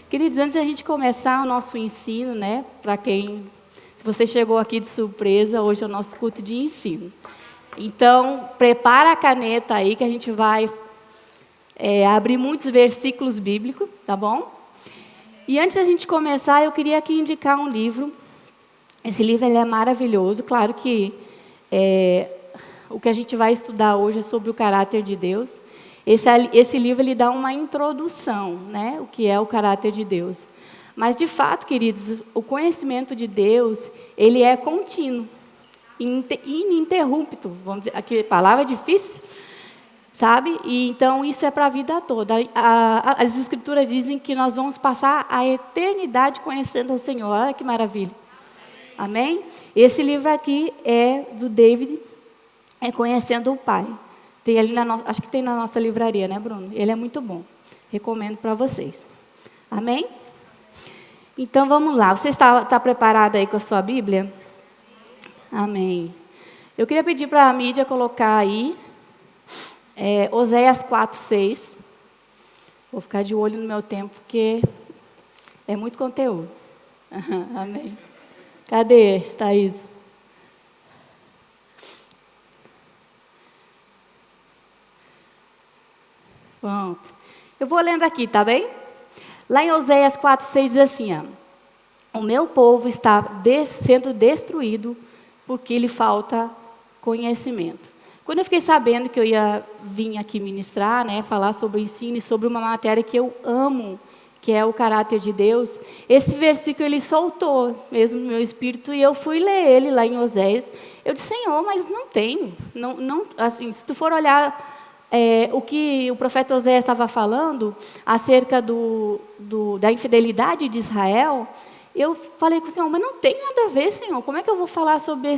Queridos, antes de a gente começar o nosso ensino, né, se você chegou aqui de surpresa, hoje é o nosso culto de ensino. Então, prepara a caneta aí que a gente vai abrir muitos versículos bíblicos, tá bom? E antes da gente começar, eu queria aqui indicar um livro. Esse livro ele é maravilhoso. Claro que o que a gente vai estudar hoje é sobre o caráter de Deus. Esse livro ele dá uma introdução, né, o que é o caráter de Deus. Mas, de fato, queridos, o conhecimento de Deus, ele é contínuo, ininterrupto. Vamos dizer, aqui, palavra difícil, sabe? E, então, isso é para a vida toda. As Escrituras dizem que nós vamos passar a eternidade conhecendo o Senhor. Olha que maravilha. Amém? Esse livro aqui é do David, é Conhecendo o Pai. Tem ali acho que tem na nossa livraria, né, Bruno? Ele é muito bom. Recomendo para vocês. Amém? Então, vamos lá. Você está preparado aí com a sua Bíblia? Amém. Eu queria pedir para a mídia colocar aí Oséias 4:6. Vou ficar de olho no meu tempo, porque é muito conteúdo. Amém. Cadê, Thaís? Pronto. Eu vou lendo aqui, tá bem? Lá em Oséias 4:6 diz assim, ó, o meu povo está sendo destruído porque lhe falta conhecimento. Quando eu fiquei sabendo que eu ia vir aqui ministrar, né, falar sobre o ensino e sobre uma matéria que eu amo, que é o caráter de Deus, esse versículo ele soltou mesmo no meu espírito e eu fui ler ele lá em Oséias. Eu disse, Senhor, mas não tem. Não, assim, se tu for olhar o que o profeta Oséias estava falando acerca da infidelidade de Israel, eu falei com o Senhor, mas não tem nada a ver, Senhor. Como é que eu vou falar sobre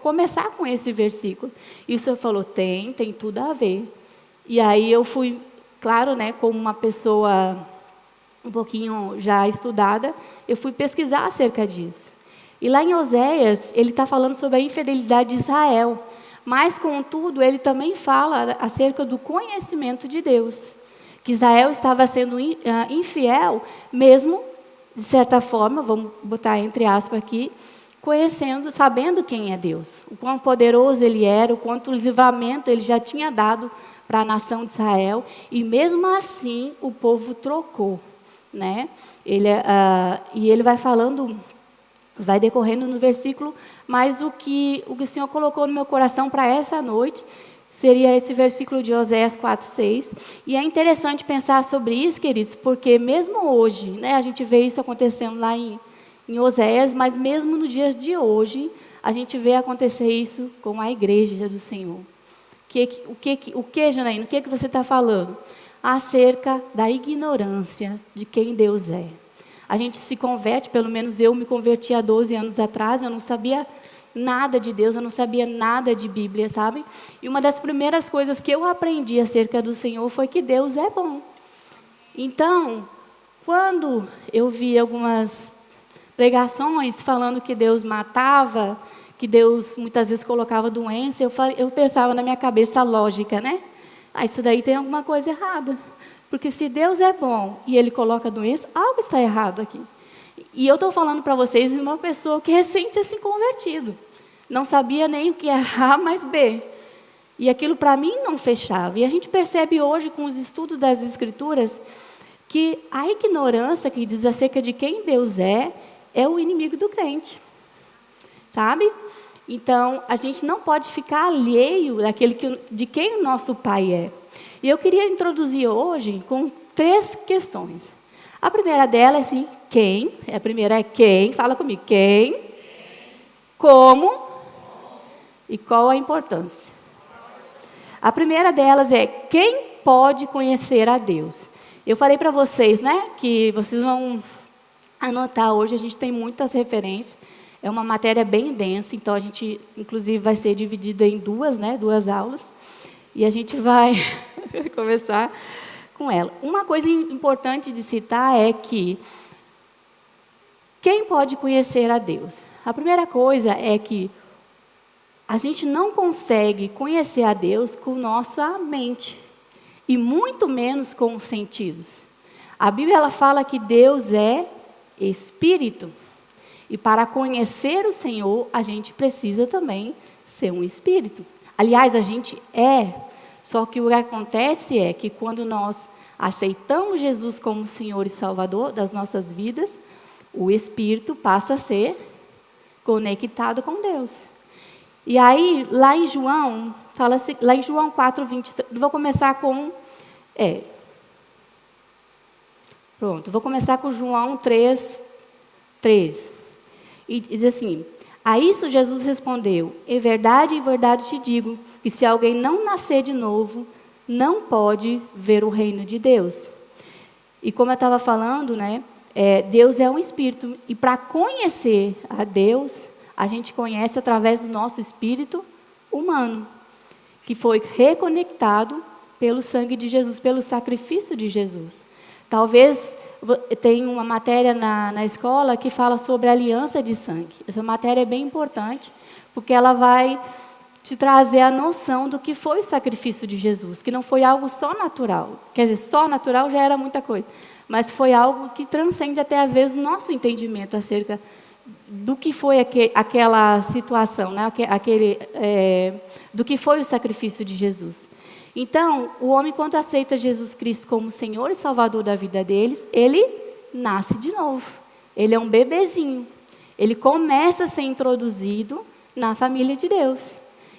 começar com esse versículo? E o Senhor falou, tem tudo a ver. E aí eu fui, claro, né, como uma pessoa um pouquinho já estudada, eu fui pesquisar acerca disso. E lá em Oséias, ele está falando sobre a infidelidade de Israel. Mas, contudo, ele também fala acerca do conhecimento de Deus. Que Israel estava sendo infiel, mesmo, de certa forma, vamos botar entre aspas aqui, conhecendo, sabendo quem é Deus. O quão poderoso ele era, o quanto livramento ele já tinha dado para a nação de Israel. E, mesmo assim, o povo trocou. Né? E ele vai falando... Vai decorrendo no versículo, mas o que o Senhor colocou no meu coração para essa noite seria esse versículo de Oséias 4:6. E é interessante pensar sobre isso, queridos, porque mesmo hoje, né, a gente vê isso acontecendo lá em Oséias, mas mesmo nos dias de hoje, a gente vê acontecer isso com a igreja do Senhor. O que, Janaína, o que você está falando? Acerca da ignorância de quem Deus é. A gente se converte, pelo menos eu me converti há 12 anos atrás, eu não sabia nada de Deus, eu não sabia nada de Bíblia, sabe? E uma das primeiras coisas que eu aprendi acerca do Senhor foi que Deus é bom. Então, quando eu vi algumas pregações falando que Deus matava, que Deus muitas vezes colocava doença, eu pensava na minha cabeça lógica, né? Isso daí tem alguma coisa errada. Porque se Deus é bom e Ele coloca doença, algo está errado aqui. E eu estou falando para vocês de uma pessoa que recém tinha se convertido. Não sabia nem o que era A mais B. E aquilo para mim não fechava. E a gente percebe hoje com os estudos das Escrituras que a ignorância que diz acerca de quem Deus é o inimigo do crente. Sabe? Então, a gente não pode ficar alheio de quem o nosso Pai é. E eu queria introduzir hoje com 3 questões. A primeira delas é assim, quem? A primeira é quem? Fala comigo. Quem? Como? E qual a importância? A primeira delas é quem pode conhecer a Deus? Eu falei para vocês, né, que vocês vão anotar hoje, a gente tem muitas referências. É uma matéria bem densa, então a gente, inclusive, vai ser dividida em 2 aulas. E a gente vai começar com ela. Uma coisa importante de citar é que quem pode conhecer a Deus? A primeira coisa é que a gente não consegue conhecer a Deus com nossa mente. E muito menos com os sentidos. A Bíblia ela fala que Deus é espírito. E para conhecer o Senhor, a gente precisa também ser um espírito. Aliás, a gente é. Só que o que acontece é que quando nós aceitamos Jesus como Senhor e Salvador das nossas vidas, o espírito passa a ser conectado com Deus. E aí, lá em João, fala assim, lá em João 4:20, vou começar com vou começar com João 3:3. E diz assim: a isso Jesus respondeu: em verdade te digo, que se alguém não nascer de novo, não pode ver o reino de Deus. E como eu estava falando, né, Deus é um espírito, e para conhecer a Deus, a gente conhece através do nosso espírito humano, que foi reconectado pelo sangue de Jesus, pelo sacrifício de Jesus. Talvez tenha uma matéria na escola que fala sobre a aliança de sangue. Essa matéria é bem importante, porque ela vai te trazer a noção do que foi o sacrifício de Jesus, que não foi algo só natural. Quer dizer, só natural já era muita coisa, mas foi algo que transcende até às vezes o nosso entendimento acerca do que foi aquela situação, né? Do que foi o sacrifício de Jesus. Então, o homem, quando aceita Jesus Cristo como Senhor e Salvador da vida deles, ele nasce de novo. Ele é um bebezinho. Ele começa a ser introduzido na família de Deus.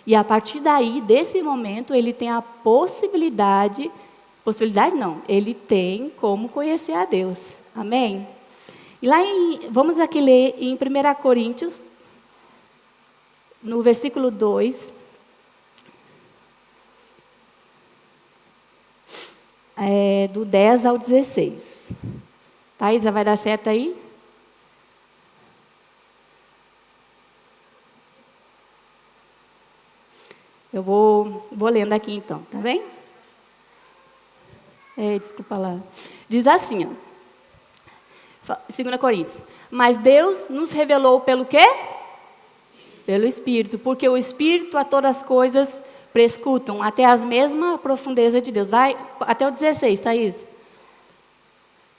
E a partir daí, desse momento, ele tem a possibilidade não, ele tem como conhecer a Deus. Amém? E vamos aqui ler em 1 Coríntios, no versículo 2. Do 10 ao 16. Thaisa, vai dar certo aí? Eu vou lendo aqui então, tá bem? Desculpa lá. Diz assim, ó, 2 Coríntios. Mas Deus nos revelou pelo quê? Pelo Espírito. Porque o Espírito a todas as coisas prescutam, até as mesmas profundezas de Deus. Vai até o 16, Thaís.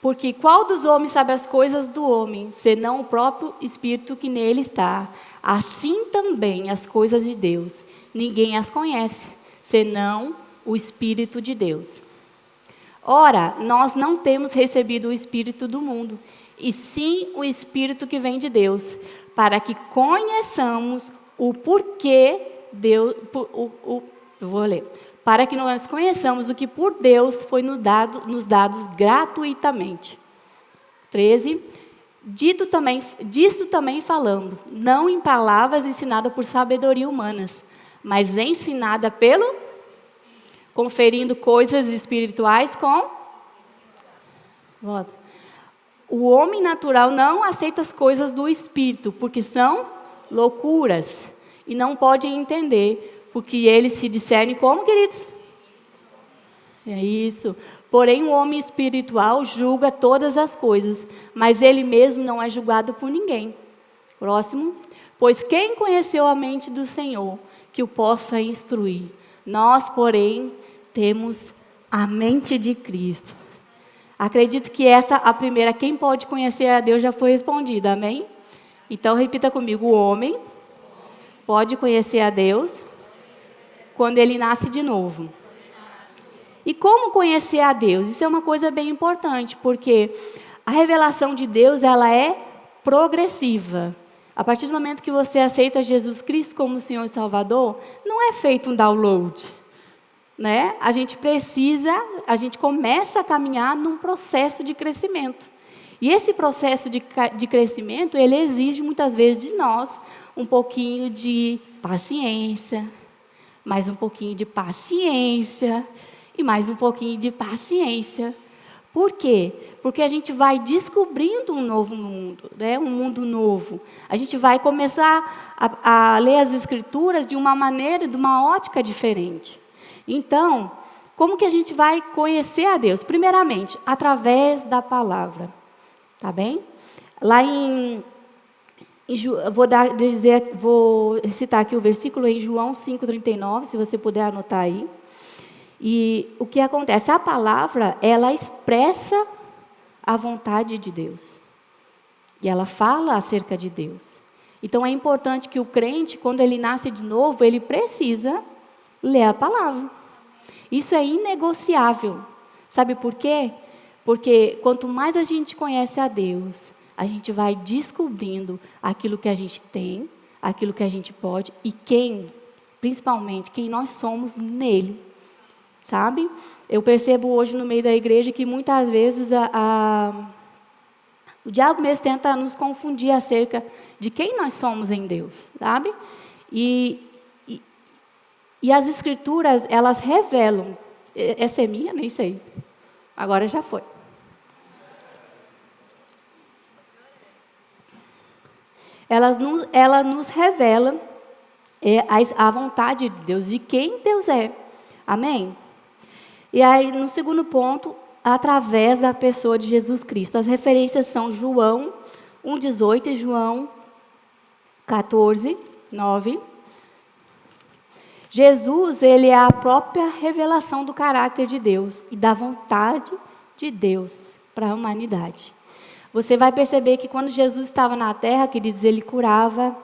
Porque qual dos homens sabe as coisas do homem, senão o próprio Espírito que nele está? Assim também as coisas de Deus. Ninguém as conhece, senão o Espírito de Deus. Ora, nós não temos recebido o Espírito do mundo, e sim o Espírito que vem de Deus, para que conheçamos o porquê Deus, vou ler. Para que nós conheçamos o que por Deus foi nos dados gratuitamente. 13. Disto também falamos, não em palavras ensinadas por sabedoria humanas, mas ensinada pelo conferindo coisas espirituais com o homem natural não aceita as coisas do Espírito, porque são loucuras, e não pode entender, porque eles se discernem como, queridos? É isso. Porém, o homem espiritual julga todas as coisas, mas ele mesmo não é julgado por ninguém. Próximo. Pois quem conheceu a mente do Senhor, que o possa instruir? Nós, porém, temos a mente de Cristo. Acredito que a primeira, quem pode conhecer a Deus, já foi respondida, amém? Então, repita comigo, o homem pode conhecer a Deus quando ele nasce de novo. E como conhecer a Deus? Isso é uma coisa bem importante, porque a revelação de Deus, ela é progressiva. A partir do momento que você aceita Jesus Cristo como Senhor e Salvador, não é feito um download, né? A gente começa a caminhar num processo de crescimento. E esse processo de crescimento, ele exige muitas vezes de nós um pouquinho de paciência, mais um pouquinho de paciência, e mais um pouquinho de paciência. Por quê? Porque a gente vai descobrindo um novo mundo, né? Um mundo novo. A gente vai começar a ler as Escrituras de uma maneira, de uma ótica diferente. Então, como que a gente vai conhecer a Deus? Primeiramente, através da palavra. Tá bem? Lá vou citar aqui o versículo em João 5,39, se você puder anotar aí. E o que acontece? A palavra, ela expressa a vontade de Deus. E ela fala acerca de Deus. Então é importante que o crente, quando ele nasce de novo, ele precisa ler a palavra. Isso é inegociável. Sabe por quê? Porque quanto mais a gente conhece a Deus, a gente vai descobrindo aquilo que a gente tem, aquilo que a gente pode e principalmente, quem nós somos nele. Sabe? Eu percebo hoje no meio da igreja que muitas vezes o diabo mesmo tenta nos confundir acerca de quem nós somos em Deus, sabe? E as escrituras, elas revelam. Essa é minha? Nem sei. Agora já foi. Ela nos revela a vontade de Deus, de quem Deus é. Amém? E aí, no segundo ponto, através da pessoa de Jesus Cristo. As referências são João 1,18 e João 14,9. Jesus, ele é a própria revelação do caráter de Deus e da vontade de Deus para a humanidade. Você vai perceber que quando Jesus estava na terra, queridos, ele curava,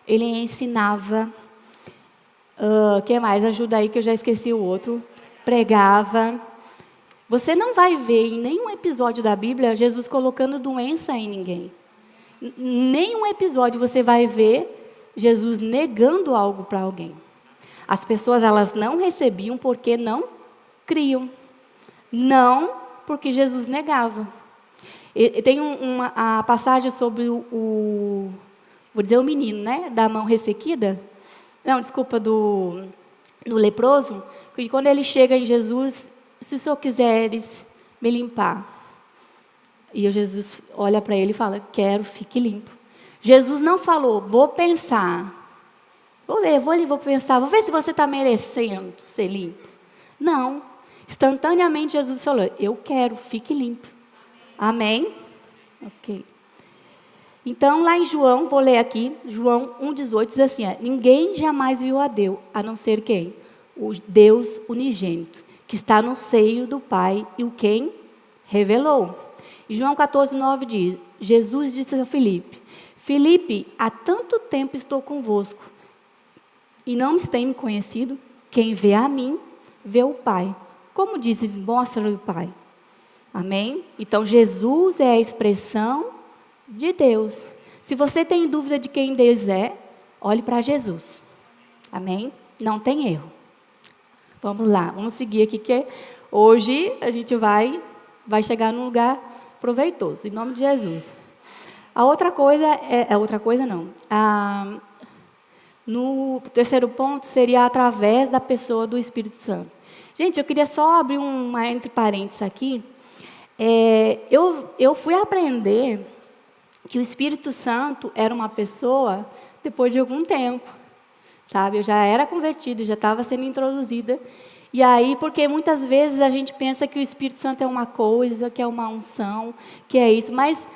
ele ensinava. O que mais? Ajuda aí que eu já esqueci o outro. Pregava. Você não vai ver em nenhum episódio da Bíblia Jesus colocando doença em ninguém. Nenhum episódio você vai ver Jesus negando algo para alguém. As pessoas, elas não recebiam porque não criam. Não porque Jesus negava. E tem a passagem sobre vou dizer o menino, né? Da mão ressequida. Não, desculpa, do leproso. Que quando ele chega em Jesus, se o Senhor quiseres me limpar. E Jesus olha para ele e fala, quero, fique limpo. Jesus não falou, vou pensar. Vou pensar, vou ver se você está merecendo ser limpo. Não. Instantaneamente Jesus falou, eu quero, fique limpo. Amém? Ok. Então, lá em João, vou ler aqui, João 1,18 diz assim, ninguém jamais viu a Deus, a não ser quem? O Deus unigênito, que está no seio do Pai e o quem revelou. E João 14,9 diz, Jesus disse a Filipe, Filipe, há tanto tempo estou convosco, e não me tem conhecido, quem vê a mim, vê o Pai. Como diz, mostra o Pai. Amém? Então, Jesus é a expressão de Deus. Se você tem dúvida de quem Deus é, olhe para Jesus. Amém? Não tem erro. Vamos lá, vamos seguir aqui, que hoje a gente vai chegar num lugar proveitoso, em nome de Jesus. A outra coisa, no terceiro ponto, seria através da pessoa do Espírito Santo. Gente, eu queria só abrir uma entre parênteses aqui. Eu fui aprender que o Espírito Santo era uma pessoa depois de algum tempo, sabe? Eu já era convertida, já estava sendo introduzida. E aí, porque muitas vezes a gente pensa que o Espírito Santo é uma coisa, que é uma unção, que é isso. Mas,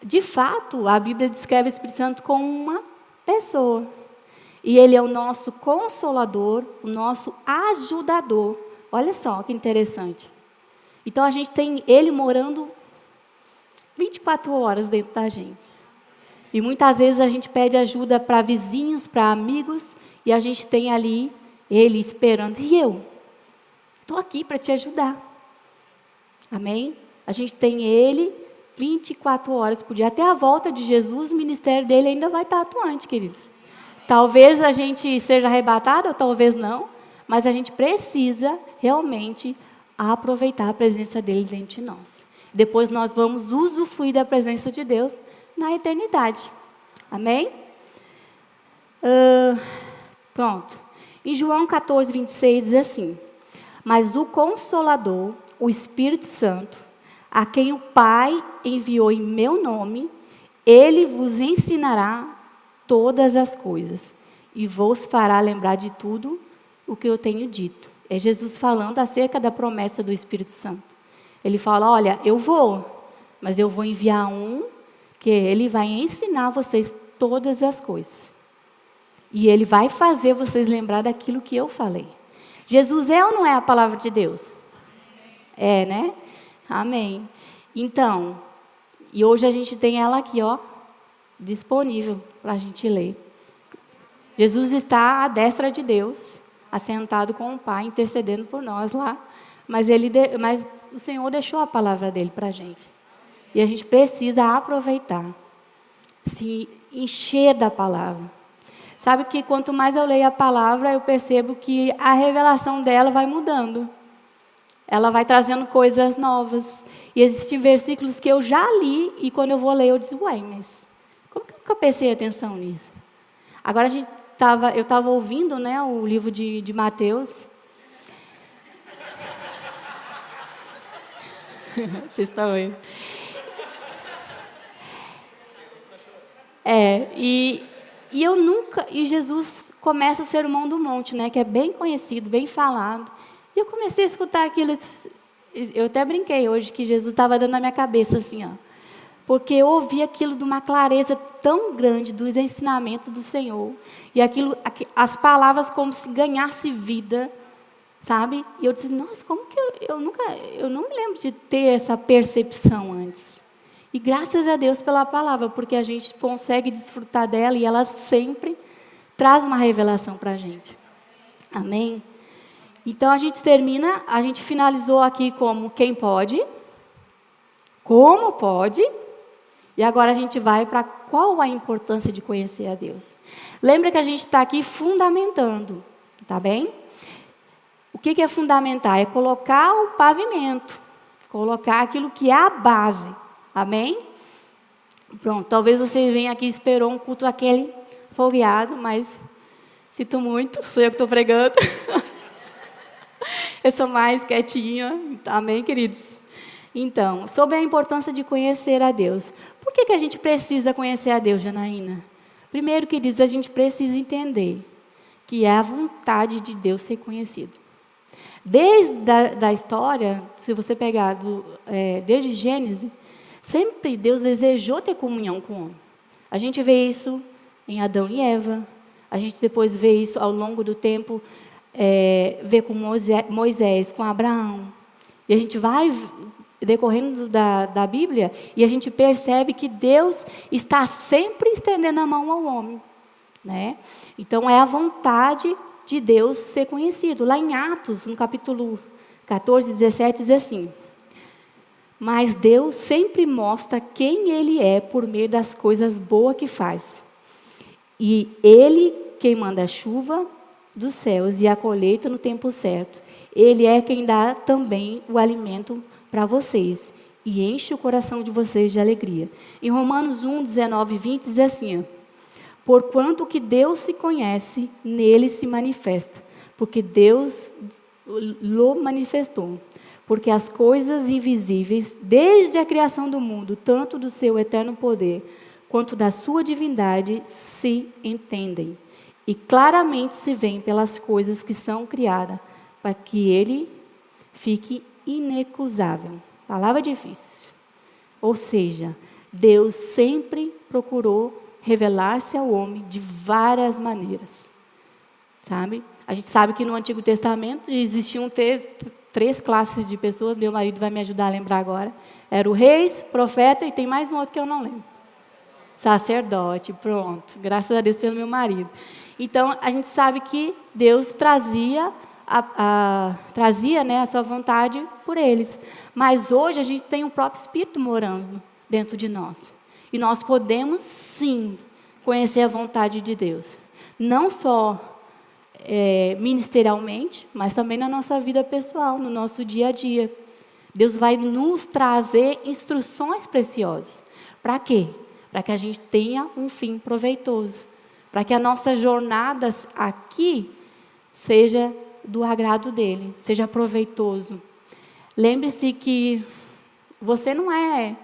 de fato, a Bíblia descreve o Espírito Santo como uma pessoa. E ele é o nosso consolador, o nosso ajudador. Olha só que interessante. Então, a gente tem ele morando 24 horas dentro da gente. E muitas vezes a gente pede ajuda para vizinhos, para amigos, e a gente tem ali ele esperando. E eu? Estou aqui para te ajudar. Amém? A gente tem ele 24 horas por dia. Até a volta de Jesus, o ministério dele ainda vai estar atuante, queridos. Talvez a gente seja arrebatado, ou talvez não, mas a gente precisa realmente aproveitar a presença dele dentro de nós. Depois nós vamos usufruir da presença de Deus na eternidade. Amém? Pronto. Em João 14,26 diz assim, mas o Consolador, o Espírito Santo, a quem o Pai enviou em meu nome, ele vos ensinará todas as coisas e vos fará lembrar de tudo o que eu tenho dito. É Jesus falando acerca da promessa do Espírito Santo. Ele fala, olha, eu vou, mas eu vou enviar um que ele vai ensinar vocês todas as coisas. E ele vai fazer vocês lembrar daquilo que eu falei. Jesus é ou não é a palavra de Deus? É, né? Amém. Então, E hoje a gente tem ela aqui, ó, disponível para a gente ler. Jesus está à destra de Deus, assentado com o Pai, intercedendo por nós lá. Mas o Senhor deixou a palavra dele para a gente. E a gente precisa aproveitar, se encher da palavra. Sabe que quanto mais eu leio a palavra, eu percebo que a revelação dela vai mudando. Ela vai trazendo coisas novas. E existem versículos que eu já li e quando eu vou ler eu digo, ué, mas como que eu nunca prestei atenção nisso? Agora eu estava ouvindo, né, o livro de Mateus. Vocês estão vendo? E Jesus começa o Sermão do Monte, né, que é bem conhecido, bem falado. E eu comecei a escutar aquilo, eu até brinquei hoje que Jesus estava dando na minha cabeça assim, ó, porque eu ouvi aquilo de uma clareza tão grande dos ensinamentos do Senhor, e as palavras como se ganhasse vida, sabe? E eu disse, nossa, como que eu não me lembro de ter essa percepção antes. E graças a Deus pela palavra, porque a gente consegue desfrutar dela e ela sempre traz uma revelação para a gente. Amém? Então a gente finalizou aqui como quem pode, como pode, e agora a gente vai para qual a importância de conhecer a Deus. Lembra que a gente está aqui fundamentando, tá bem? O que é fundamentar? É colocar o pavimento, colocar aquilo que é a base. Amém? Pronto, talvez você venha aqui e esperou um culto aquele folgueado, mas sinto muito, sou eu que estou pregando. Eu sou mais quietinha, amém, queridos? Então, sobre a importância de conhecer a Deus. Por que a gente precisa conhecer a Deus, Janaína? Primeiro, queridos, a gente precisa entender que é a vontade de Deus ser conhecido. Desde da história, se você pegar desde Gênesis, sempre Deus desejou ter comunhão com o homem. A gente vê isso em Adão e Eva, a gente depois vê isso ao longo do tempo, vê com Moisés, com Abraão. E a gente vai decorrendo da Bíblia e a gente percebe que Deus está sempre estendendo a mão ao homem, né? Então é a vontade de Deus ser conhecido. Lá em Atos, no capítulo 14, 17, diz assim: mas Deus sempre mostra quem Ele é por meio das coisas boas que faz. E Ele quem manda a chuva dos céus e a colheita no tempo certo. Ele é quem dá também o alimento para vocês e enche o coração de vocês de alegria. Em Romanos 1, 19 e 20 diz assim: porquanto o que Deus se conhece, nele se manifesta, porque Deus lo manifestou. Porque as coisas invisíveis, desde a criação do mundo, tanto do seu eterno poder, quanto da sua divindade, se entendem. E claramente se veem pelas coisas que são criadas, para que ele fique inecusável. Palavra difícil. Ou seja, Deus sempre procurou revelar-se ao homem de várias maneiras. Sabe? A gente sabe que no Antigo Testamento existiam três classes de pessoas, meu marido vai me ajudar a lembrar agora. Era o reis, profeta e tem mais um outro que eu não lembro. Sacerdote, pronto. Graças a Deus pelo meu marido. Então, a gente sabe que Deus trazia a sua vontade por eles. Mas hoje a gente tem o próprio Espírito morando dentro de nós. E nós podemos, sim, conhecer a vontade de Deus. Não só ministerialmente, mas também na nossa vida pessoal, no nosso dia a dia. Deus vai nos trazer instruções preciosas. Para quê? Para que a gente tenha um fim proveitoso. Para que a nossa jornada aqui seja do agrado dele, seja proveitoso. Lembre-se que você não é...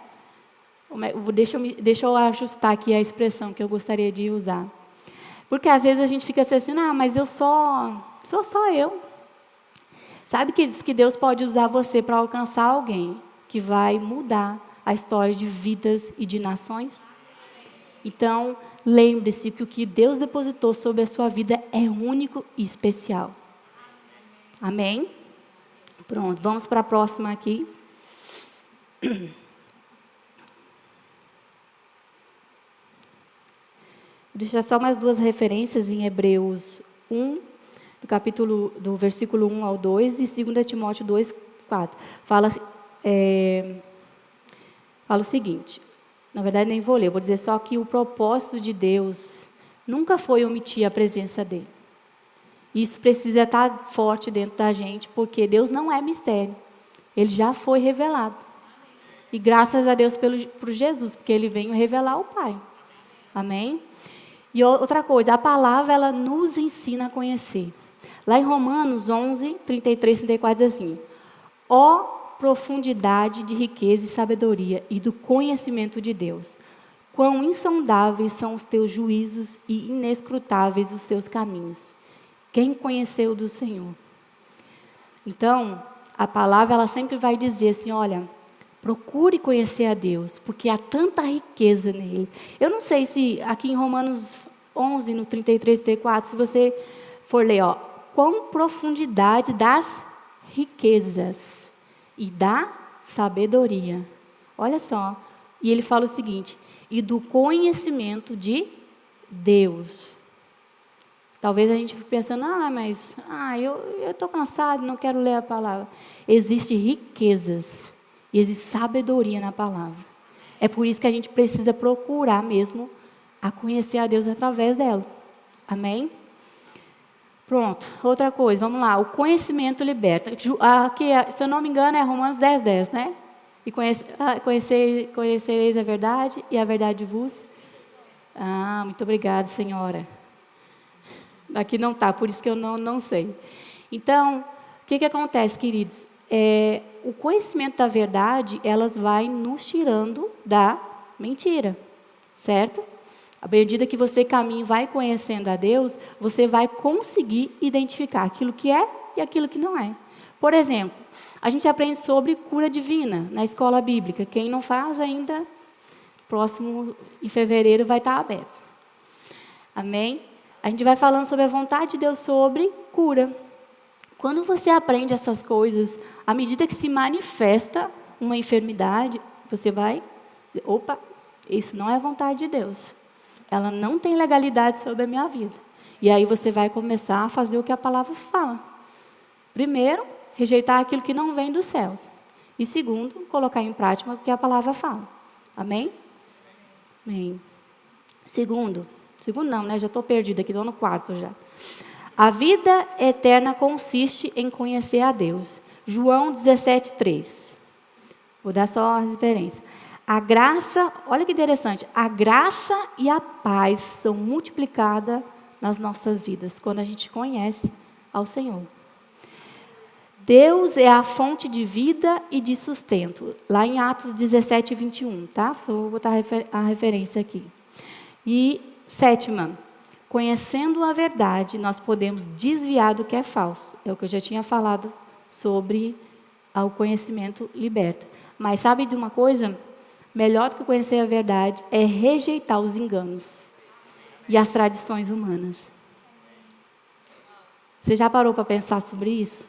Deixa eu ajustar aqui a expressão que eu gostaria de usar. Porque às vezes a gente fica assim, mas eu sou só eu. Sabe que diz que Deus pode usar você para alcançar alguém que vai mudar a história de vidas e de nações? Então, lembre-se que o que Deus depositou sobre a sua vida é único e especial. Amém? Pronto, vamos para a próxima aqui. Vou deixar só mais duas referências em Hebreus 1, do versículo 1 ao 2, e 2 Timóteo 2, 4. Fala o seguinte, na verdade nem vou ler, vou dizer só que o propósito de Deus nunca foi omitir a presença dele. Isso precisa estar forte dentro da gente, porque Deus não é mistério. Ele já foi revelado. E graças a Deus por Jesus, porque ele veio revelar o Pai. Amém? E outra coisa, a palavra, ela nos ensina a conhecer. Lá em Romanos 11, 33, 34, diz assim: ó profundidade de riqueza e sabedoria e do conhecimento de Deus. Quão insondáveis são os teus juízos e inescrutáveis os seus caminhos. Quem conheceu do Senhor? Então, a palavra, ela sempre vai dizer assim, olha, procure conhecer a Deus, porque há tanta riqueza nele. Eu não sei se aqui em Romanos 11, no 33, 34, se você for ler, ó, quão profundidade das riquezas e da sabedoria. Olha só, e ele fala o seguinte, e do conhecimento de Deus. Talvez a gente fique pensando, eu estou cansado, não quero ler a palavra. Existem riquezas e existe sabedoria na palavra. É por isso que a gente precisa procurar mesmo a conhecer a Deus através dela. Amém? Pronto, outra coisa, vamos lá. O conhecimento liberta. Aqui, se eu não me engano, é Romanos 10, 10, né? E conhecereis a verdade e a verdade vos... muito obrigada, senhora. Aqui não está, por isso que eu não sei. Então, o que acontece, queridos? O conhecimento da verdade, elas vai nos tirando da mentira, certo? À medida que você caminha e vai conhecendo a Deus, você vai conseguir identificar aquilo que é e aquilo que não é. Por exemplo, a gente aprende sobre cura divina na escola bíblica. Quem não faz ainda, próximo em fevereiro vai estar aberto. Amém? A gente vai falando sobre a vontade de Deus sobre cura. Quando você aprende essas coisas, à medida que se manifesta uma enfermidade, você vai... Opa, isso não é a vontade de Deus. Ela não tem legalidade sobre a minha vida. E aí você vai começar a fazer o que a palavra fala. Primeiro, rejeitar aquilo que não vem dos céus. E segundo, colocar em prática o que a palavra fala. Amém? Amém. Segundo não, né? Já estou perdida aqui, estou no quarto já. A vida eterna consiste em conhecer a Deus. João 17, 3. Vou dar só a referência. A graça, olha que interessante, a graça e a paz são multiplicadas nas nossas vidas, quando a gente conhece ao Senhor. Deus é a fonte de vida e de sustento. Lá em Atos 17, 21, tá? Só vou botar a referência aqui. E sétima, conhecendo a verdade, nós podemos desviar do que é falso. É o que eu já tinha falado sobre o conhecimento liberta. Mas sabe de uma coisa? Melhor do que conhecer a verdade é rejeitar os enganos e as tradições humanas. Você já parou para pensar sobre isso?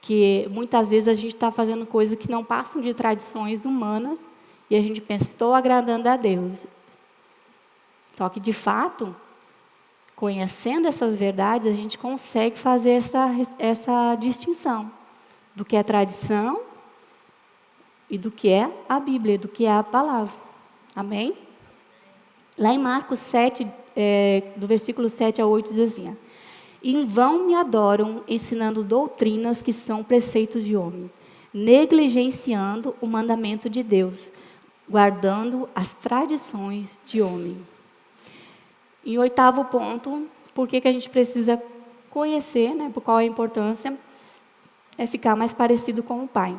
Que muitas vezes a gente está fazendo coisas que não passam de tradições humanas e a gente pensa, estou agradando a Deus. Só que, de fato, conhecendo essas verdades, a gente consegue fazer essa distinção do que é tradição e do que é a Bíblia, do que é a palavra. Amém? Lá em Marcos 7, do versículo 7 a 8, diz assim, em vão me adoram, ensinando doutrinas que são preceitos de homem, negligenciando o mandamento de Deus, guardando as tradições de homem. E oitavo ponto, por que a gente precisa conhecer, né, por qual a importância, é ficar mais parecido com o Pai.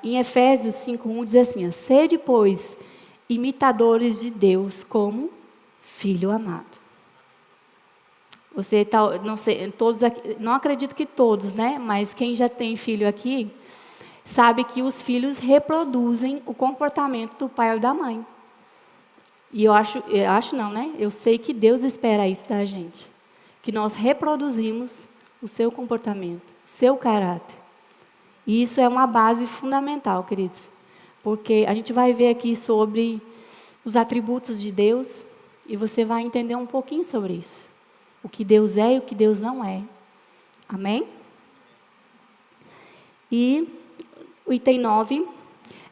Em Efésios 5:1 diz assim, sede, pois, imitadores de Deus como filho amado. Você não sei, todos aqui, não acredito que todos, né? Mas quem já tem filho aqui sabe que os filhos reproduzem o comportamento do pai ou da mãe. E eu acho não, né? Eu sei que Deus espera isso da gente, que nós reproduzimos o seu comportamento, o seu caráter. E isso é uma base fundamental, queridos, porque a gente vai ver aqui sobre os atributos de Deus e você vai entender um pouquinho sobre isso. O que Deus é e o que Deus não é. Amém? E o item 9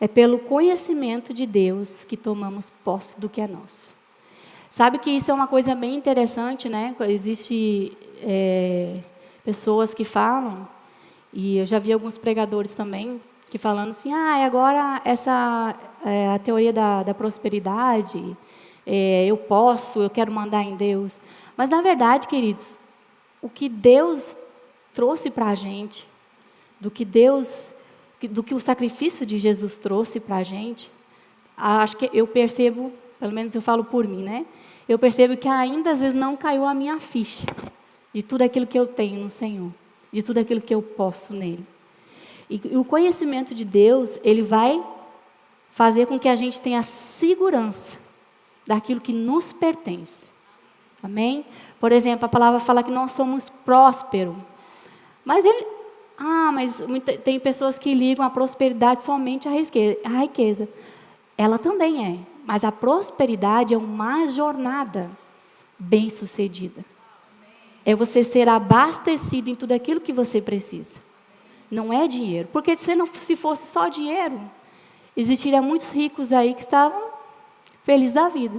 é pelo conhecimento de Deus que tomamos posse do que é nosso. Sabe que isso é uma coisa bem interessante, né? Existe pessoas que falam, e eu já vi alguns pregadores também, que falando assim, agora a teoria da prosperidade, eu quero mandar em Deus. Mas, na verdade, queridos, o que Deus trouxe para a gente, do que o sacrifício de Jesus trouxe para a gente, acho que eu percebo, pelo menos eu falo por mim, né? Eu percebo que ainda às vezes não caiu a minha ficha de tudo aquilo que eu tenho no Senhor, de tudo aquilo que eu posso nele. E o conhecimento de Deus, ele vai fazer com que a gente tenha segurança daquilo que nos pertence. Amém? Por exemplo, a palavra fala que nós somos prósperos. Mas tem pessoas que ligam a prosperidade somente à riqueza. Ela também é. Mas a prosperidade é uma jornada bem-sucedida. É você ser abastecido em tudo aquilo que você precisa. Não é dinheiro. Porque se fosse só dinheiro, existiriam muitos ricos aí que estavam felizes da vida.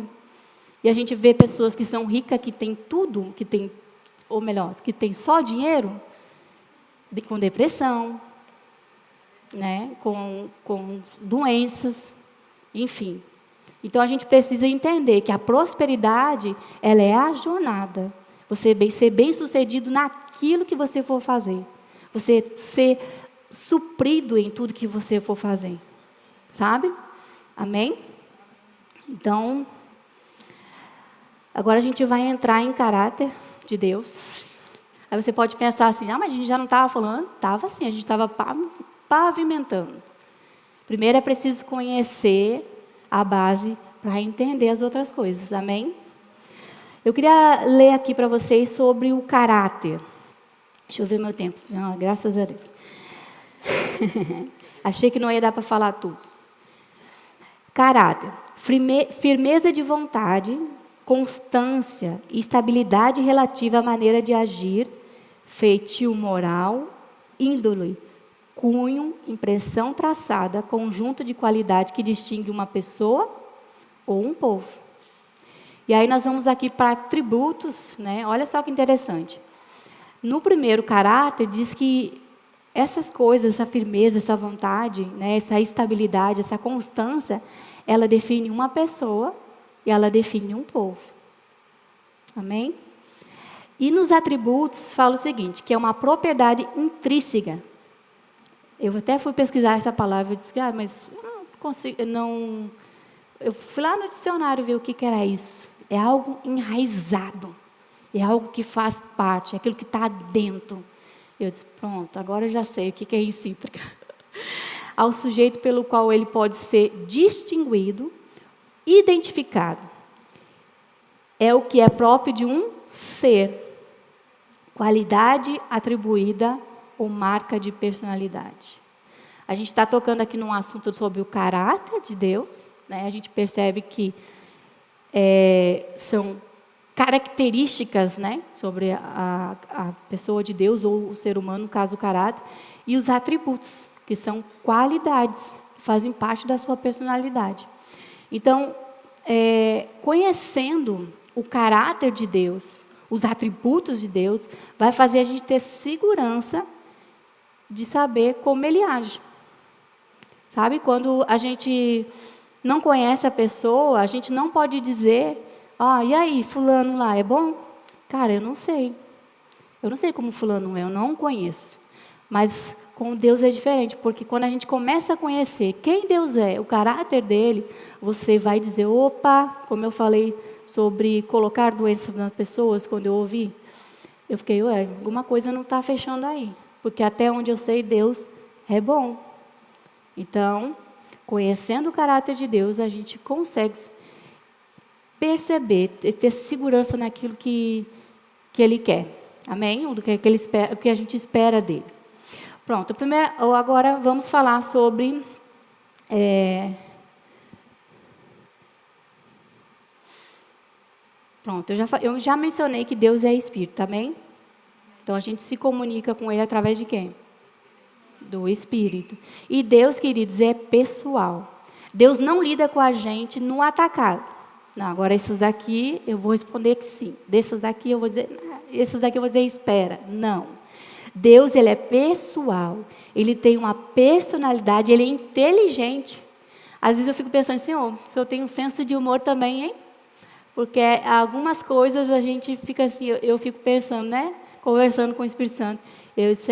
E a gente vê pessoas que são ricas, que têm tudo, que têm só dinheiro, com depressão, né? com doenças, enfim. Então, a gente precisa entender que a prosperidade, ela é a jornada. Você ser bem-sucedido naquilo que você for fazer. Você ser suprido em tudo que você for fazer. Sabe? Amém? Então, agora a gente vai entrar em caráter de Deus. Aí você pode pensar assim, mas a gente já não estava falando? Estava sim, a gente estava pavimentando. Primeiro é preciso conhecer a base para entender as outras coisas, amém? Eu queria ler aqui para vocês sobre o caráter. Deixa eu ver meu tempo, graças a Deus. Achei que não ia dar para falar tudo. Caráter, firmeza de vontade, constância e estabilidade relativa à maneira de agir, feitio moral, índole, cunho, impressão traçada, conjunto de qualidade que distingue uma pessoa ou um povo. E aí nós vamos aqui para atributos, né? Olha só que interessante. No primeiro caráter, diz que essas coisas, essa firmeza, essa vontade, né? Essa estabilidade, essa constância, ela define uma pessoa e ela define um povo. Amém? E nos atributos fala o seguinte, que é uma propriedade intrínseca. Eu até fui pesquisar essa palavra e disse, mas eu não consigo, eu fui lá no dicionário ver o que era isso. É algo enraizado, é algo que faz parte, é aquilo que está dentro. Eu disse, pronto, agora eu já sei o que é incíntrica. Ao sujeito pelo qual ele pode ser distinguido, identificado. É o que é próprio de um ser. Qualidade atribuída ou marca de personalidade. A gente está tocando aqui num assunto sobre o caráter de Deus, né? A gente percebe que são características, né, sobre a pessoa de Deus ou o ser humano, no caso o caráter, e os atributos, que são qualidades, que fazem parte da sua personalidade. Então, conhecendo o caráter de Deus, os atributos de Deus, vai fazer a gente ter segurança de saber como Ele age. Sabe? Quando a gente não conhece a pessoa, a gente não pode dizer, e aí, fulano lá, é bom? Cara, eu não sei. Eu não sei como fulano é, eu não conheço. Mas com Deus é diferente, porque quando a gente começa a conhecer quem Deus é, o caráter dele, você vai dizer, opa, como eu falei sobre colocar doenças nas pessoas, quando eu ouvi, eu fiquei, alguma coisa não está fechando aí. Porque até onde eu sei, Deus é bom. Então, conhecendo o caráter de Deus, a gente consegue perceber, ter segurança naquilo que Ele quer. Amém? Do que Ele espera, o que a gente espera dele. Pronto, agora vamos falar sobre Pronto, eu já mencionei que Deus é Espírito, tá bem? Então, a gente se comunica com Ele através de quem? Do Espírito. E Deus, queridos, é pessoal. Deus não lida com a gente no atacado. Não, agora esses daqui eu vou responder que sim. Desses daqui eu vou dizer, esses daqui eu vou dizer espera. Não. Deus, Ele é pessoal. Ele tem uma personalidade, Ele é inteligente. Às vezes eu fico pensando, Senhor, se eu tenho um senso de humor também, hein? Porque algumas coisas a gente fica assim, eu fico pensando, né? Conversando com o Espírito Santo. Eu disse,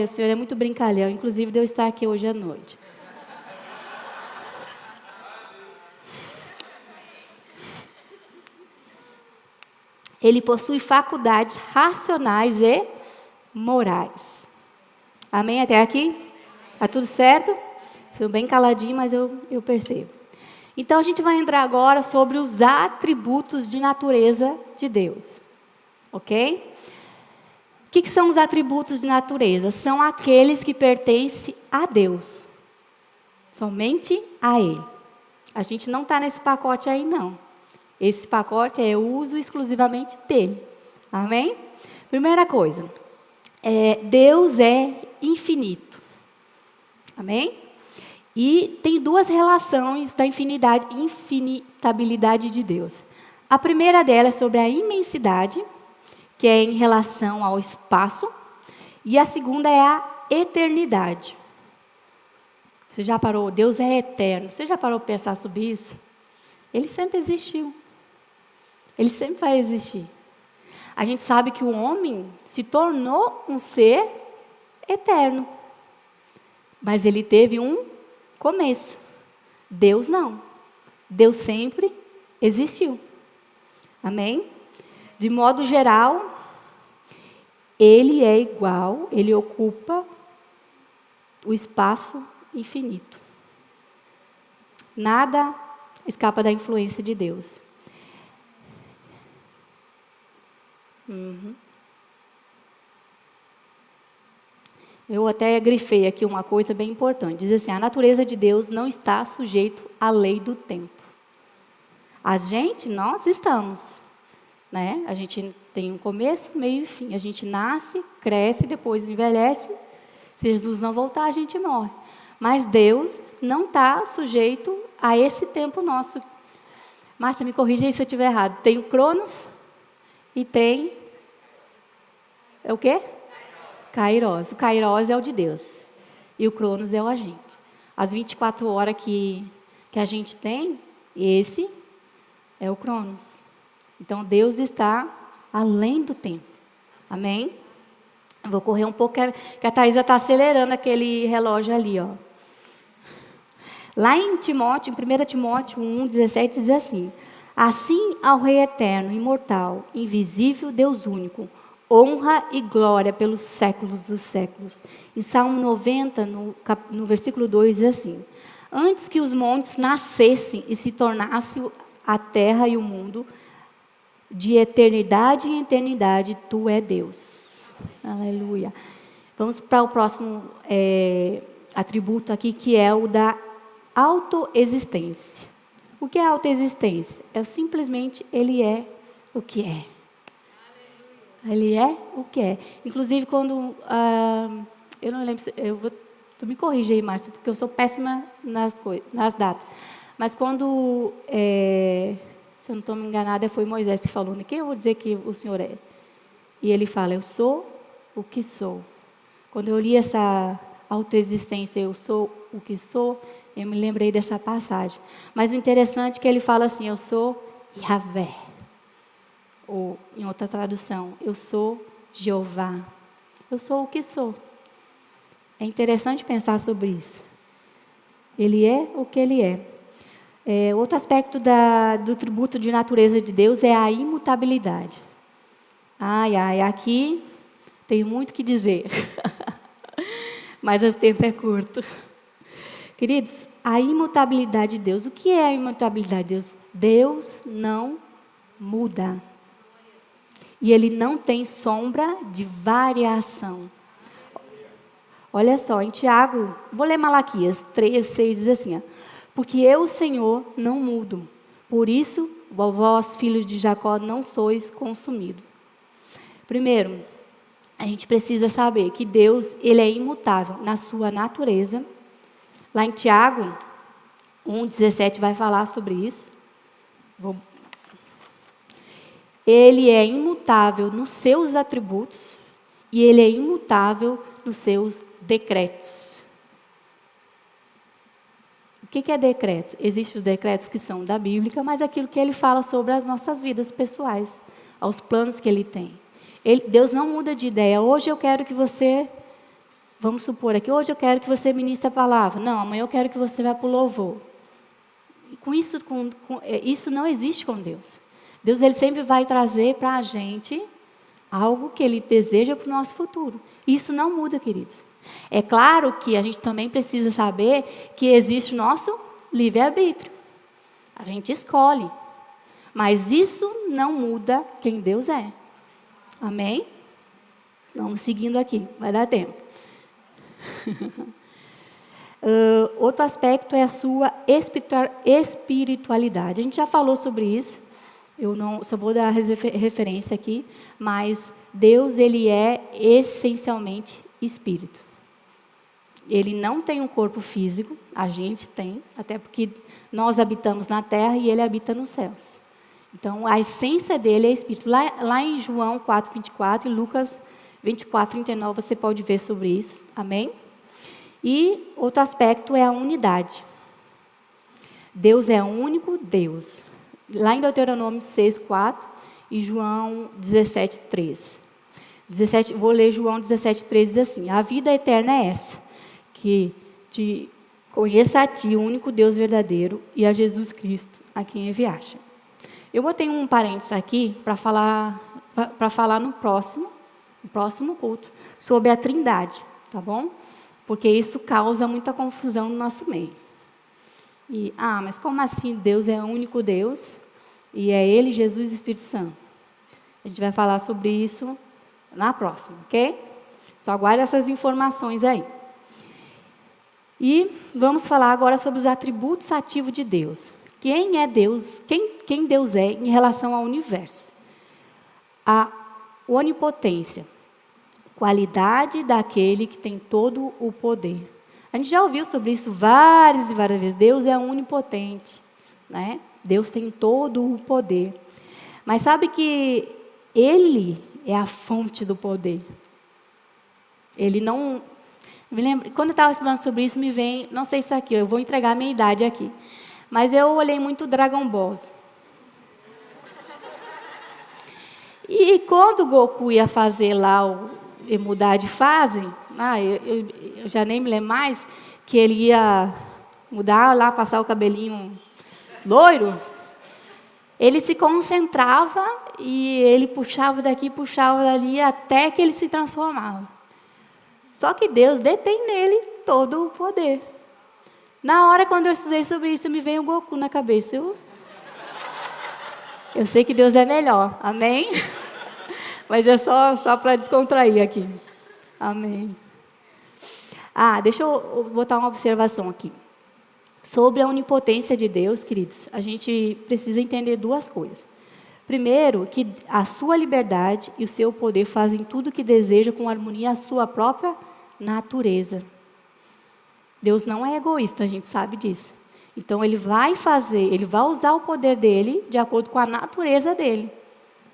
o Senhor é muito brincalhão. Inclusive, Deus está aqui hoje à noite. Ele possui faculdades racionais e morais. Amém? Até aqui? Está tudo certo? Estou bem caladinho, mas eu percebo. Então, a gente vai entrar agora sobre os atributos de natureza de Deus. Ok? O que são os atributos de natureza? São aqueles que pertencem a Deus. Somente a Ele. A gente não está nesse pacote aí, não. Esse pacote é uso exclusivamente dele. Amém? Primeira coisa. Deus é infinito. Amém? E tem duas relações da infinitabilidade de Deus. A primeira delas é sobre a imensidade, que é em relação ao espaço, e a segunda é a eternidade. Você já parou? Deus é eterno. Você já parou para pensar sobre isso? Ele sempre existiu. Ele sempre vai existir. A gente sabe que o homem se tornou um ser eterno. Mas ele teve um começo. Deus não. Deus sempre existiu. Amém? De modo geral, Ele é igual, Ele ocupa o espaço infinito. Nada escapa da influência de Deus. Eu até grifei aqui uma coisa bem importante. Diz assim, a natureza de Deus não está sujeito à lei do tempo. Nós estamos. Né? A gente tem um começo, meio e fim. A gente nasce, cresce, depois envelhece. Se Jesus não voltar, a gente morre. Mas Deus não está sujeito a esse tempo nosso. Márcia, me corrija aí se eu estiver errado. Tem o Cronos e tem... É o quê? Kairos. O Kairos é o de Deus. E o Cronos é o agente. As 24 horas que a gente tem, esse é o Cronos. Então, Deus está além do tempo. Amém? Eu vou correr um pouco, que a Thaisa está acelerando aquele relógio ali, ó. Lá em 1 Timóteo 1:17, diz assim, assim ao Rei eterno, imortal, invisível, Deus único, honra e glória pelos séculos dos séculos. Em Salmo 90, no versículo 2, diz assim, antes que os montes nascessem e se tornassem a terra e o mundo, de eternidade em eternidade, Tu é Deus. Aleluia. Vamos para o próximo atributo aqui, que é o da autoexistência. O que é autoexistência? É simplesmente Ele é o que é. Ele é o que é. Inclusive, quando... eu não lembro... Tu me corrige aí, Márcia, porque eu sou péssima nas datas. Mas quando... se eu não estou me enganada, foi Moisés que falou, quem eu vou dizer que o Senhor é? E ele fala, eu sou o que sou. Quando eu li essa autoexistência, eu sou o que sou, eu me lembrei dessa passagem. Mas o interessante é que ele fala assim, eu sou Yahvé. Ou, em outra tradução, eu sou Jeová. Eu sou o que sou. É interessante pensar sobre isso. Ele é o que Ele é. Outro aspecto do tributo de natureza de Deus é a imutabilidade. Aqui tem muito que dizer. Mas o tempo é curto. Queridos, a imutabilidade de Deus. O que é a imutabilidade de Deus? Deus não muda. E Ele não tem sombra de variação. Olha só, em Tiago, vou ler Malaquias 3:6, diz assim, porque eu, Senhor, não mudo. Por isso, vós, filhos de Jacó, não sois consumidos. Primeiro, a gente precisa saber que Deus, ele é imutável na sua natureza. Lá em Tiago 1,17 vai falar sobre isso. Ele é imutável nos seus atributos e ele é imutável nos seus decretos. O que é decreto? Existem os decretos que são da Bíblia, mas aquilo que ele fala sobre as nossas vidas pessoais, aos planos que ele tem. Deus não muda de ideia. Hoje eu quero que você, vamos supor aqui, hoje eu quero que você ministre a palavra. Não, amanhã eu quero que você vá para o louvor. Isso não existe com Deus. Deus, ele sempre vai trazer para a gente algo que ele deseja para o nosso futuro. Isso não muda, queridos. É claro que a gente também precisa saber que existe o nosso livre-arbítrio. A gente escolhe. Mas isso não muda quem Deus é. Amém? Vamos seguindo aqui, vai dar tempo. Outro aspecto é a sua espiritualidade. A gente já falou sobre isso. Eu não, só vou dar referência aqui. Mas Deus, ele é essencialmente espírito. Ele não tem um corpo físico, a gente tem, até porque nós habitamos na terra e ele habita nos céus. Então, a essência dele é espírito. Lá em João 4:24 e Lucas 24:39, você pode ver sobre isso. Amém? E outro aspecto é a unidade. Deus é o único Deus. Lá em Deuteronômio 6:4 e João 17:3. Vou ler João 17:3, diz assim: a vida eterna é essa, que te conheça a ti, o único Deus verdadeiro, e a Jesus Cristo, a quem enviaste. Eu botei um parênteses aqui para falar no próximo culto sobre a Trindade, tá bom? Porque isso causa muita confusão no nosso meio. Mas como assim Deus é o único Deus e é Ele, Jesus e Espírito Santo? A gente vai falar sobre isso na próxima, ok? Só aguarde essas informações aí. E vamos falar agora sobre os atributos ativos de Deus. Quem é Deus? Quem Deus é em relação ao universo? A onipotência, qualidade daquele que tem todo o poder. A gente já ouviu sobre isso várias e várias vezes. Deus é onipotente, né? Deus tem todo o poder. Mas sabe que Ele é a fonte do poder. Ele não... Me lembro, quando eu estava estudando sobre isso, me vem... Não sei se é aqui, eu vou entregar a minha idade aqui. Mas eu olhei muito Dragon Ball. E quando o Goku ia fazer lá, ia mudar de fase, eu já nem me lembro mais, que ele ia mudar lá, passar o cabelinho loiro, ele se concentrava e ele puxava daqui, puxava dali, até que ele se transformava. Só que Deus detém nele todo o poder. Na hora, quando eu estudei sobre isso, me veio o Goku na cabeça. Eu sei que Deus é melhor, amém? Mas é só para descontrair aqui. Amém. Deixa eu botar uma observação aqui. Sobre a onipotência de Deus, queridos, a gente precisa entender duas coisas. Primeiro, que a sua liberdade e o seu poder fazem tudo o que deseja com harmonia à sua própria natureza. Deus não é egoísta, a gente sabe disso. Então, Ele vai usar o poder dEle de acordo com a natureza dEle.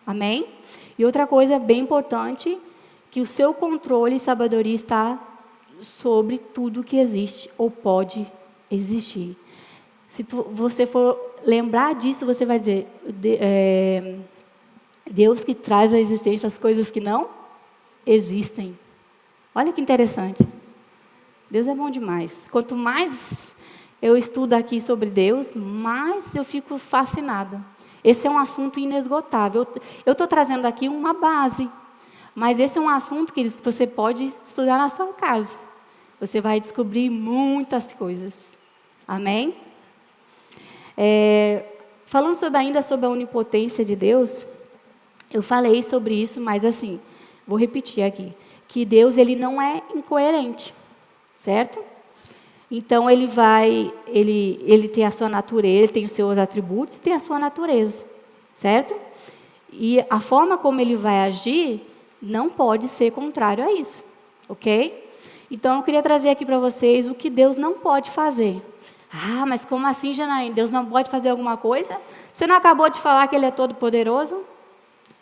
Amém? E outra coisa bem importante, que o seu controle e sabedoria está sobre tudo que existe ou pode existir. Se você for lembrar disso, você vai dizer, Deus que traz à existência as coisas que não existem. Olha que interessante. Deus é bom demais. Quanto mais eu estudo aqui sobre Deus, mais eu fico fascinada. Esse é um assunto inesgotável. Eu estou trazendo aqui uma base, mas esse é um assunto, queridos, que você pode estudar na sua casa. Você vai descobrir muitas coisas. Amém? Falando ainda sobre a onipotência de Deus, eu falei sobre isso, mas assim, vou repetir aqui, que Deus, ele não é incoerente, certo? Então, ele tem a sua natureza, ele tem os seus atributos, tem a sua natureza, certo? E a forma como ele vai agir não pode ser contrário a isso, ok? Então, eu queria trazer aqui para vocês o que Deus não pode fazer. Ah, mas como assim, Janaína? Deus não pode fazer alguma coisa? Você não acabou de falar que Ele é todo-poderoso?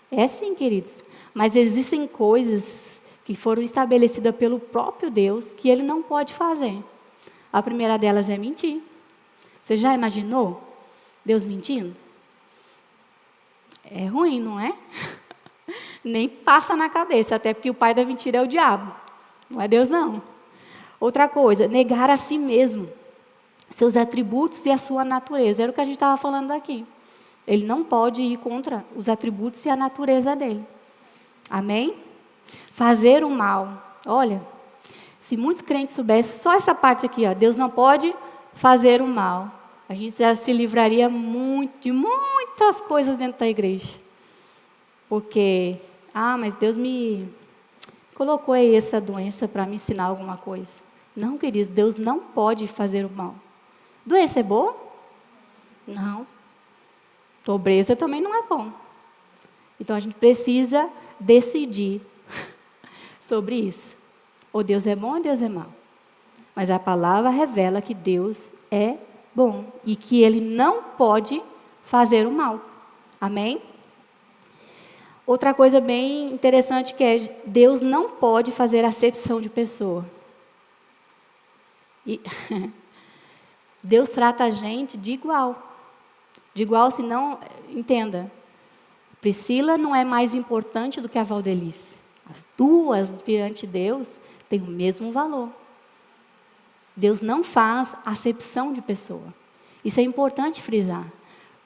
É sim, queridos. Mas existem coisas que foram estabelecidas pelo próprio Deus que Ele não pode fazer. A primeira delas é mentir. Você já imaginou Deus mentindo? É ruim, não é? Nem passa na cabeça, até porque o pai da mentira é o diabo. Não é Deus, não. Outra coisa, negar a si mesmo, seus atributos e a sua natureza. Era o que a gente estava falando aqui. Ele não pode ir contra os atributos e a natureza dele. Amém? Fazer o mal. Olha, se muitos crentes soubessem só essa parte aqui, ó, Deus não pode fazer o mal, a gente já se livraria de muitas coisas dentro da igreja. Porque, mas Deus me colocou aí essa doença para me ensinar alguma coisa. Não, queridos, Deus não pode fazer o mal. Doença é boa? Não. Pobreza também não é bom. Então, a gente precisa decidir sobre isso. Ou Deus é bom ou Deus é mau. Mas a palavra revela que Deus é bom e que Ele não pode fazer o mal. Amém? Outra coisa bem interessante que é, Deus não pode fazer acepção de pessoa. E Deus trata a gente de igual. De igual, se não, entenda. Priscila não é mais importante do que a Valdelice. As duas, perante Deus, têm o mesmo valor. Deus não faz acepção de pessoa. Isso é importante frisar.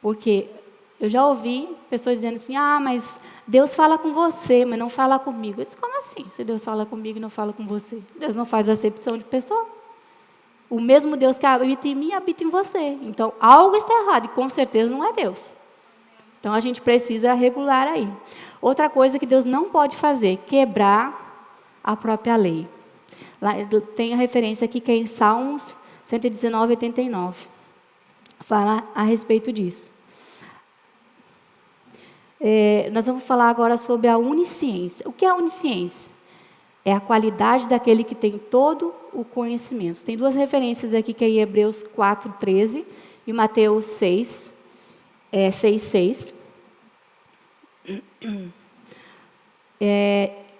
Porque eu já ouvi pessoas dizendo assim, mas Deus fala com você, mas não fala comigo. Eu disse, como assim? Se Deus fala comigo e não fala com você? Deus não faz acepção de pessoa. O mesmo Deus que habita em mim, habita em você. Então, algo está errado e com certeza não é Deus. Então, a gente precisa regular aí. Outra coisa que Deus não pode fazer, quebrar a própria lei. Lá, tem a referência aqui que é em Salmos 119, 89. Fala a respeito disso. Nós vamos falar agora sobre a onisciência. O que é a onisciência? É a qualidade daquele que tem todo o conhecimento. Tem duas referências aqui, que é em Hebreus 4, 13 e Mateus 6, 6, 6.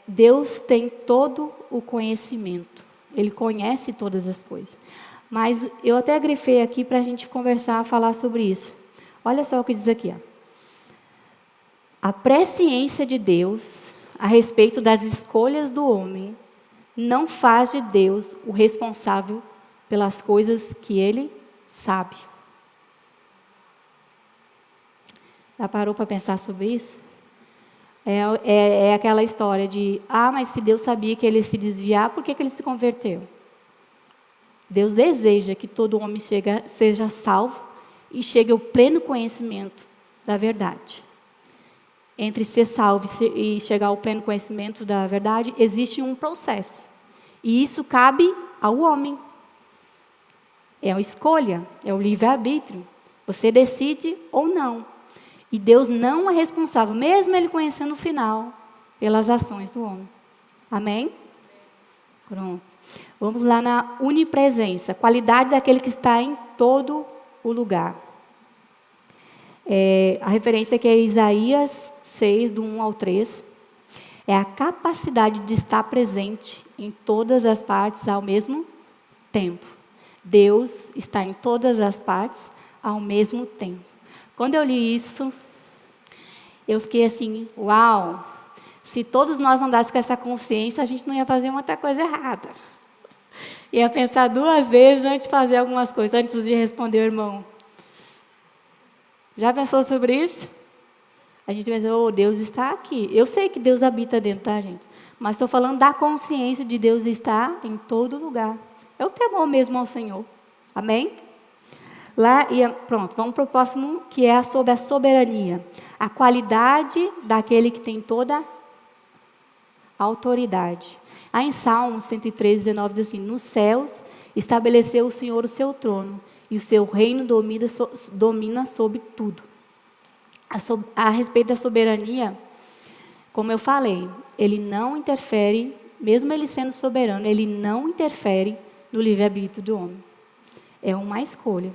Deus tem todo o conhecimento. Ele conhece todas as coisas. Mas eu até grifei aqui para a gente conversar, falar sobre isso. Olha só o que diz aqui. A presciência de Deus a respeito das escolhas do homem não faz de Deus o responsável pelas coisas que Ele sabe. Já parou para pensar sobre isso? É aquela história de, mas se Deus sabia que ele ia se desviar, por que ele se converteu? Deus deseja que todo homem seja salvo e chegue ao pleno conhecimento da verdade. Entre ser salvo e chegar ao pleno conhecimento da verdade, existe um processo. E isso cabe ao homem. É uma escolha, é o livre-arbítrio. Você decide ou não. E Deus não é responsável, mesmo Ele conhecendo o final, pelas ações do homem. Amém? Pronto. Vamos lá na onipresença, qualidade daquele que está em todo o lugar. A referência aqui é Isaías 6, do 1 ao 3. É a capacidade de estar presente em todas as partes ao mesmo tempo. Deus está em todas as partes ao mesmo tempo. Quando eu li isso, eu fiquei assim, uau! Se todos nós andássemos com essa consciência, a gente não ia fazer muita coisa errada. Ia pensar duas vezes antes de fazer algumas coisas, antes de responder o irmão. Já pensou sobre isso? A gente pensa, Deus está aqui. Eu sei que Deus habita dentro da gente, mas estou falando da consciência de Deus estar em todo lugar. É o temor mesmo ao Senhor. Amém? Pronto, vamos para o próximo, que é sobre a soberania. A qualidade daquele que tem toda autoridade. Aí em Salmos 103, 19 diz assim: nos céus estabeleceu o Senhor o seu trono, e o seu reino domina sobre tudo. A respeito da soberania, como eu falei, ele não interfere, mesmo ele sendo soberano, ele não interfere no livre-arbítrio do homem. É uma escolha.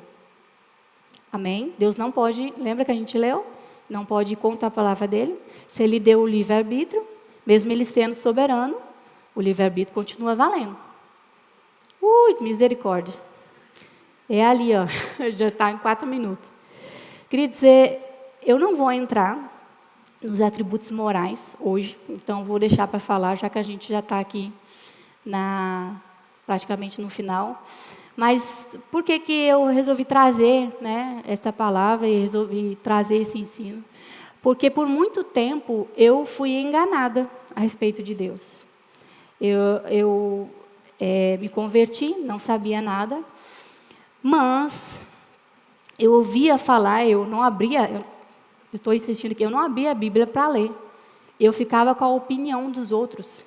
Amém? Deus não pode, lembra que a gente leu? Não pode ir contra a palavra dele. Se ele deu o livre-arbítrio, mesmo ele sendo soberano, o livre-arbítrio continua valendo. Misericórdia. É ali, ó. Já está em 4 minutos. Queria dizer, eu não vou entrar nos atributos morais hoje, então vou deixar para falar, já que a gente já está aqui praticamente no final. Mas por que eu resolvi trazer, né, essa palavra e resolvi trazer esse ensino? Porque por muito tempo eu fui enganada a respeito de Deus. Eu me converti, não sabia nada, mas eu ouvia falar, eu estou insistindo aqui, eu não abria a Bíblia para ler. Eu ficava com a opinião dos outros.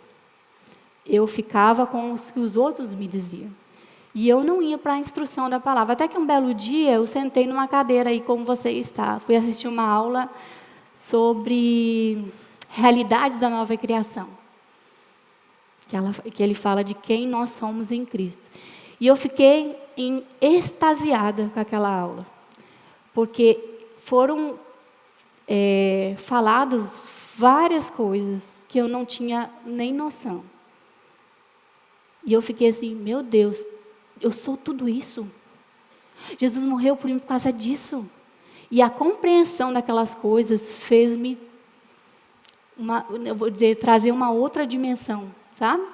Eu ficava com o que os outros me diziam. E eu não ia para a instrução da palavra. Até que um belo dia eu sentei numa cadeira aí, como você está. Fui assistir uma aula sobre realidades da nova criação. Que ele fala de quem nós somos em Cristo. E eu fiquei extasiada com aquela aula. Porque foram faladas várias coisas que eu não tinha nem noção. E eu fiquei assim, meu Deus, eu sou tudo isso. Jesus morreu por mim por causa disso. E a compreensão daquelas coisas fez-me, trazer uma outra dimensão, sabe?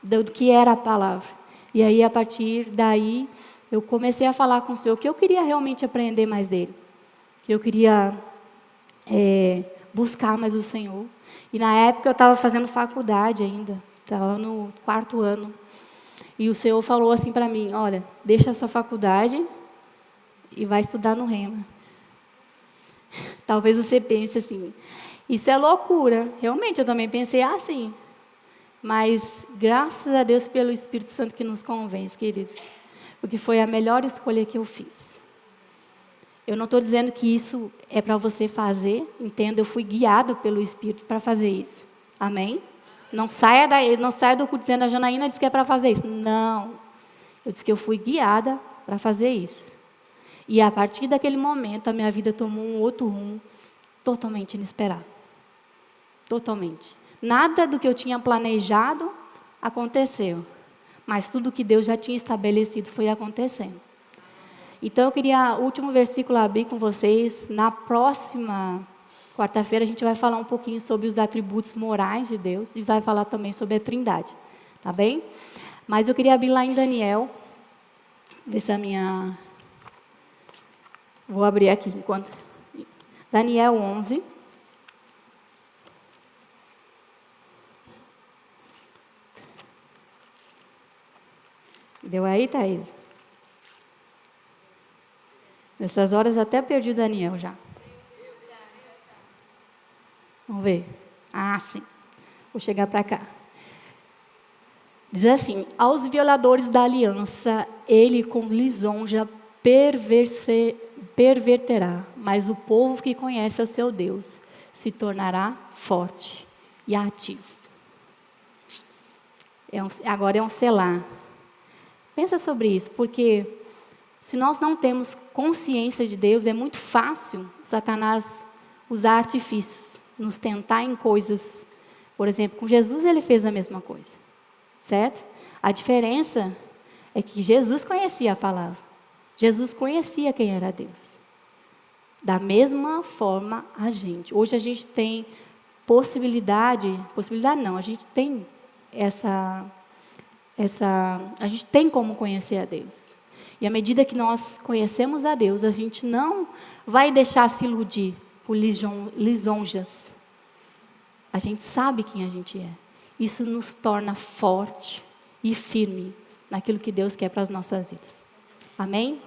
Do que era a palavra. E aí, a partir daí, eu comecei a falar com o Senhor que eu queria realmente aprender mais dele. Que eu queria buscar mais o Senhor. E na época eu estava fazendo faculdade ainda. Estava no 4º ano. E o Senhor falou assim para mim, olha, deixa a sua faculdade e vai estudar no Rema. Talvez você pense assim, isso é loucura. Realmente, eu também pensei assim. Mas, graças a Deus pelo Espírito Santo que nos convence, queridos. Porque foi a melhor escolha que eu fiz. Eu não estou dizendo que isso é para você fazer. Entenda, eu fui guiado pelo Espírito para fazer isso. Amém? Não saia do culto dizendo, a Janaína disse que é para fazer isso. Não. Eu disse que eu fui guiada para fazer isso. E a partir daquele momento, a minha vida tomou um outro rumo totalmente inesperado. Totalmente. Nada do que eu tinha planejado aconteceu. Mas tudo que Deus já tinha estabelecido foi acontecendo. Então, eu queria o último versículo abrir com vocês. Na próxima quarta-feira, a gente vai falar um pouquinho sobre os atributos morais de Deus e vai falar também sobre a Trindade. Tá bem? Mas eu queria abrir lá em Daniel. Ver se a minha... Vou abrir aqui enquanto... Daniel 11. Deu aí, Thaís? Nessas horas até perdi o Daniel já. Vamos ver. Ah, sim. Vou chegar para cá. Diz assim, aos violadores da aliança, ele com lisonja perverterá, mas o povo que conhece o seu Deus se tornará forte e ativo. Agora é um selar. Pensa sobre isso, porque se nós não temos consciência de Deus, é muito fácil Satanás usar artifícios, nos tentar em coisas. Por exemplo, com Jesus ele fez a mesma coisa, certo? A diferença é que Jesus conhecia a palavra. Jesus conhecia quem era Deus. Da mesma forma a gente. Hoje a gente tem possibilidade não, a gente tem a gente tem como conhecer a Deus. E à medida que nós conhecemos a Deus, a gente não vai deixar se iludir por lisonjas. A gente sabe quem a gente é. Isso nos torna forte e firme naquilo que Deus quer para as nossas vidas. Amém?